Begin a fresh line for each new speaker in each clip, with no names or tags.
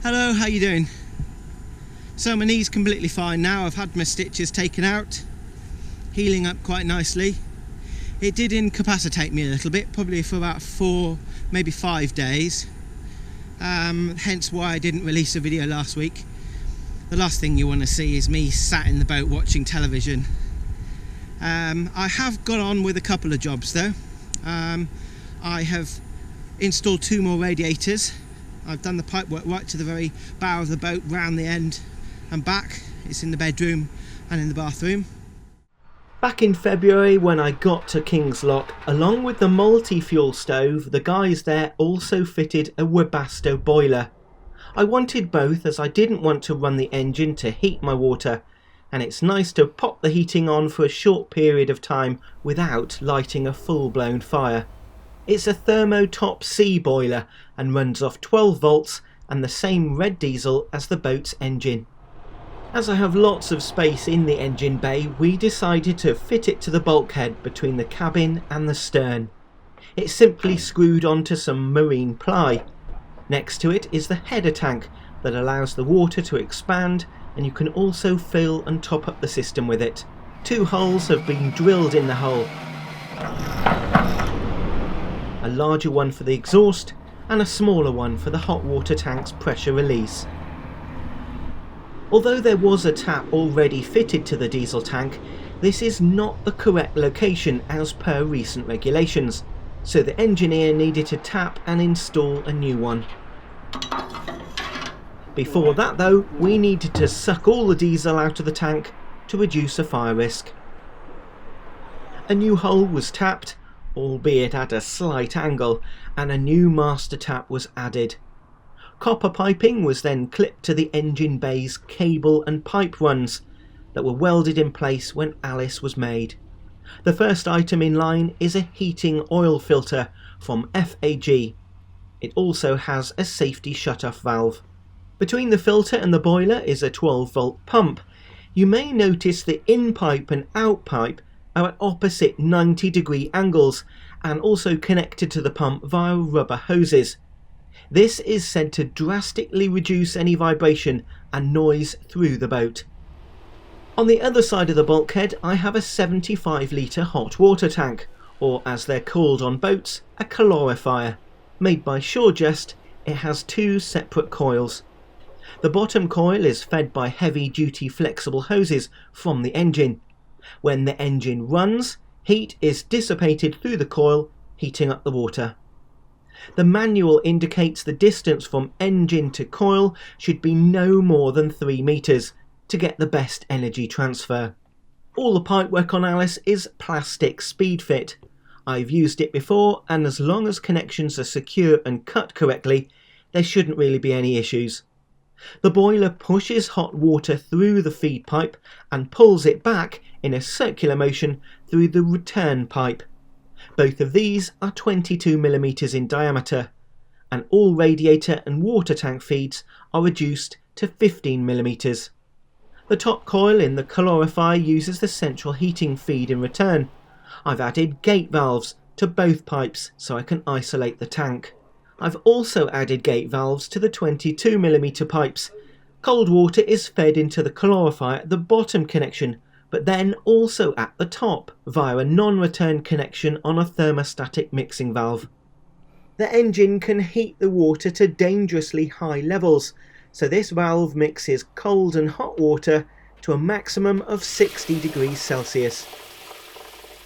Hello, how you doing? So my knee's completely fine now. I've had my stitches taken out, healing up quite nicely. It did incapacitate me a little bit, probably for about 4, maybe 5 days. Hence why I didn't release a video last week. The last thing you want to see is me sat in the boat watching television. I have got on with a couple of jobs though. I have installed 2 more radiators. I've done the pipe work right to the very bow of the boat, round the end and back. It's in the bedroom and in the bathroom.
Back in February when I got to King's Lock, along with the multi-fuel stove, the guys there also fitted a Webasto boiler. I wanted both as I didn't want to run the engine to heat my water, and it's nice to pop the heating on for a short period of time without lighting a full-blown fire. It's a thermo top C boiler and runs off 12 volts and the same red diesel as the boat's engine. As I have lots of space in the engine bay, we decided to fit it to the bulkhead between the cabin and the stern. It's simply screwed onto some marine ply. Next to it is the header tank that allows the water to expand, and you can also fill and top up the system with it. 2 holes have been drilled in the hull. A larger one for the exhaust and a smaller one for the hot water tank's pressure release. Although there was a tap already fitted to the diesel tank, this is not the correct location as per recent regulations, so the engineer needed to tap and install a new one. Before that though, we needed to suck all the diesel out of the tank to reduce a fire risk. A new hole was tapped, albeit at a slight angle, and a new master tap was added. Copper piping was then clipped to the engine bay's cable and pipe runs that were welded in place when Alice was made. The first item in line is a heating oil filter from FAG. It also has a safety shut-off valve. Between the filter and the boiler is a 12-volt pump. You may notice the in-pipe and out-pipe are at opposite 90-degree angles and also connected to the pump via rubber hoses. This is said to drastically reduce any vibration and noise through the boat. On the other side of the bulkhead I have a 75-litre hot water tank, or as they're called on boats, a calorifier. Made by Shawjust, it has 2 separate coils. The bottom coil is fed by heavy-duty flexible hoses from the engine. When the engine runs, heat is dissipated through the coil, heating up the water. The manual indicates the distance from engine to coil should be no more than 3 meters to get the best energy transfer. All the pipework on Alice is plastic speed fit. I've used it before, and as long as connections are secure and cut correctly, there shouldn't really be any issues. The boiler pushes hot water through the feed pipe and pulls it back in a circular motion through the return pipe. Both of these are 22mm in diameter, and all radiator and water tank feeds are reduced to 15mm. The top coil in the calorifier uses the central heating feed in return. I've added gate valves to both pipes so I can isolate the tank. I've also added gate valves to the 22mm pipes. Cold water is fed into the calorifier at the bottom connection, but then also at the top via a non-return connection on a thermostatic mixing valve. The engine can heat the water to dangerously high levels, so this valve mixes cold and hot water to a maximum of 60 degrees Celsius.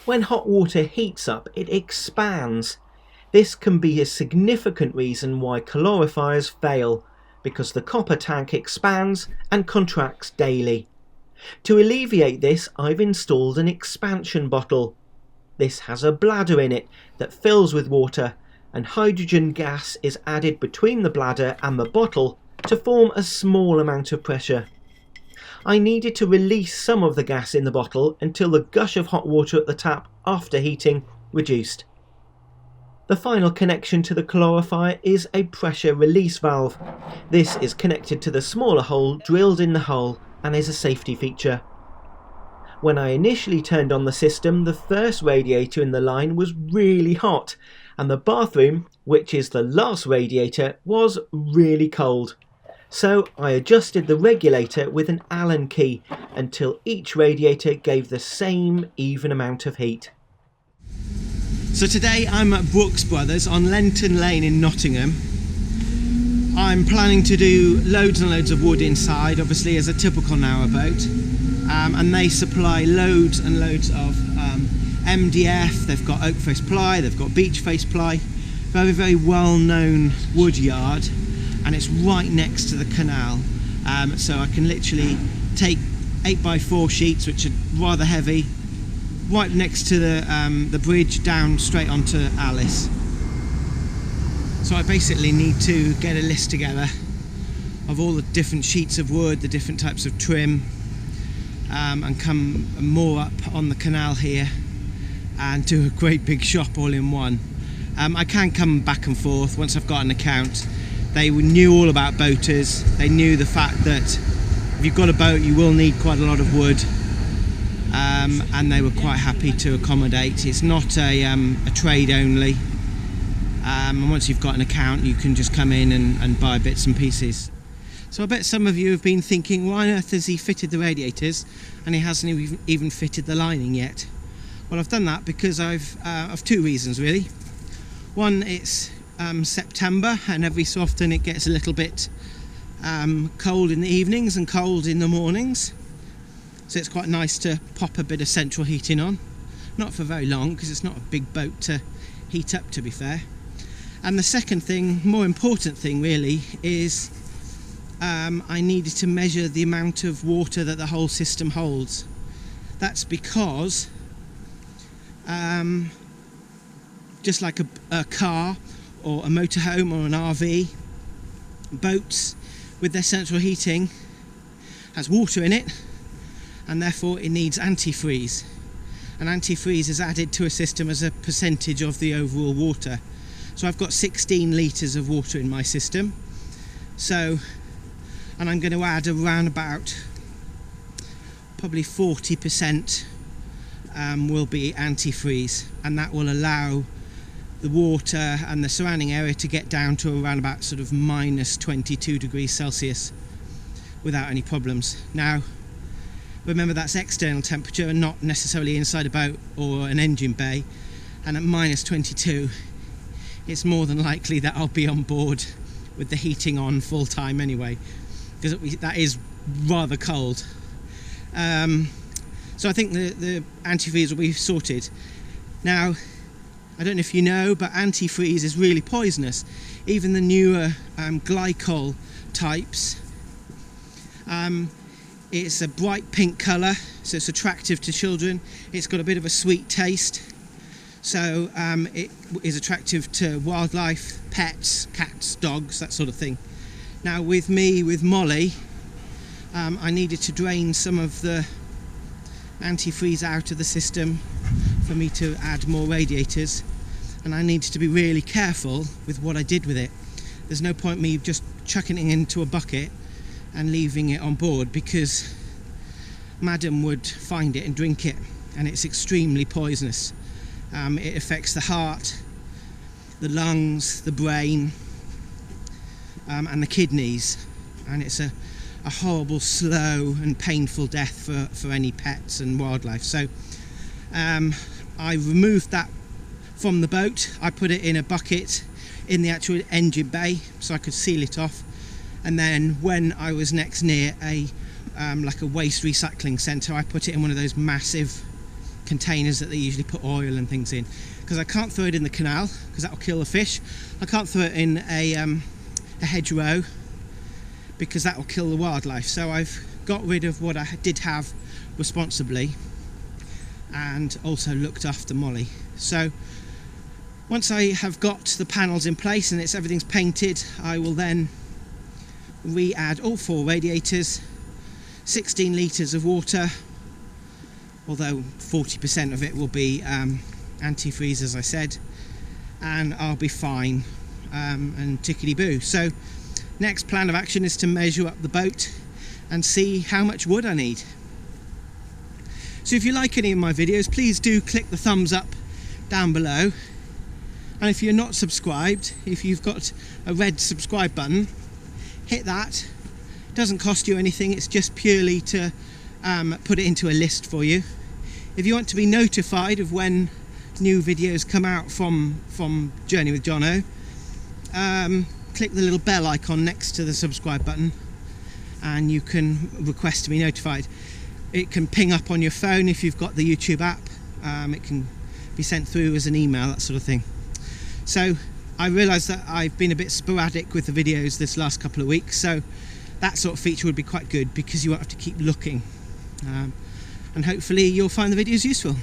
When hot water heats up, it expands. This can be a significant reason why calorifiers fail, because the copper tank expands and contracts daily. To alleviate this, I've installed an expansion bottle. This has a bladder in it that fills with water, and hydrogen gas is added between the bladder and the bottle to form a small amount of pressure. I needed to release some of the gas in the bottle until the gush of hot water at the tap after heating reduced. The final connection to the calorifier is a pressure release valve. This is connected to the smaller hole drilled in the hull and is a safety feature. When I initially turned on the system, the first radiator in the line was really hot, and the bathroom, which is the last radiator, was really cold. So I adjusted the regulator with an Allen key until each radiator gave the same even amount of heat.
So today I'm at Brooks Brothers on Lenton Lane in Nottingham. I'm planning to do loads and loads of wood inside, obviously as a typical narrowboat, and they supply loads and loads of MDF. They've got oak face ply, they've got beech face ply, very, very well known wood yard, and it's right next to the canal, so I can literally take 8x4 sheets, which are rather heavy, right next to the bridge down straight onto Alice. So I basically need to get a list together of all the different sheets of wood, the different types of trim, and come moor up on the canal here and do a great big shop all in one. I can come back and forth once I've got an account. They knew all about boaters. They knew the fact that if you've got a boat you will need quite a lot of wood, and they were quite happy to accommodate. It's not a trade only. And once you've got an account you can just come in and buy bits and pieces. So I bet some of you have been thinking, why on earth has he fitted the radiators and he hasn't even fitted the lining yet? Well, I've done that because of two reasons really. One, it's September and every so often it gets a little bit cold in the evenings and cold in the mornings, so it's quite nice to pop a bit of central heating on. Not for very long because it's not a big boat to heat up, to be fair. And the second thing, more important thing really, is I needed to measure the amount of water that the whole system holds. That's because just like a car or a motorhome or an RV, boats with their central heating has water in it, and therefore it needs antifreeze. And antifreeze is added to a system as a percentage of the overall water. So I've got 16 litres of water in my system. So, and I'm going to add around about probably 40% will be antifreeze, and that will allow the water and the surrounding area to get down to around about sort of minus 22 degrees Celsius without any problems. Now, remember that's external temperature and not necessarily inside a boat or an engine bay, and at minus 22 it's more than likely that I'll be on board with the heating on full time anyway, because that is rather cold. So I think the antifreeze will be sorted. Now, I don't know if you know, but antifreeze is really poisonous. Even the newer glycol types, it's a bright pink colour, so it's attractive to children. It's got a bit of a sweet taste, so it is attractive to wildlife, pets, cats, dogs, that sort of thing. Now with Molly, I needed to drain some of the antifreeze out of the system for me to add more radiators, and I needed to be really careful with what I did with it. There's no point me just chucking it into a bucket and leaving it on board, because Madam would find it and drink it, and it's extremely poisonous. It affects the heart, the lungs, the brain, and the kidneys, and it's a horrible, slow and painful death for any pets and wildlife. So I removed that from the boat. I put it in a bucket in the actual engine bay so I could seal it off, and then when I was next near like a waste recycling centre, I put it in one of those massive containers that they usually put oil and things in, because I can't throw it in the canal because that will kill the fish. I can't throw it in a hedgerow because that will kill the wildlife. So I've got rid of what I did have responsibly and also looked after Molly. So once I have got the panels in place and everything's painted, I will then re-add all 4 radiators, 16 litres of water, although 40% of it will be antifreeze, as I said, and I'll be fine and tickety-boo. So next plan of action is to measure up the boat and see how much wood I need. So if you like any of my videos, please do click the thumbs up down below, and if you're not subscribed, if you've got a red subscribe button, hit that Doesn't cost you anything, it's just purely to put it into a list for you. If you want to be notified of when new videos come out from Journey with Jono, click the little bell icon next to the subscribe button and you can request to be notified. It can ping up on your phone if you've got the YouTube app. It can be sent through as an email, that sort of thing. So I realise that I've been a bit sporadic with the videos this last couple of weeks, so that sort of feature would be quite good because you won't have to keep looking. And hopefully you'll find the videos useful.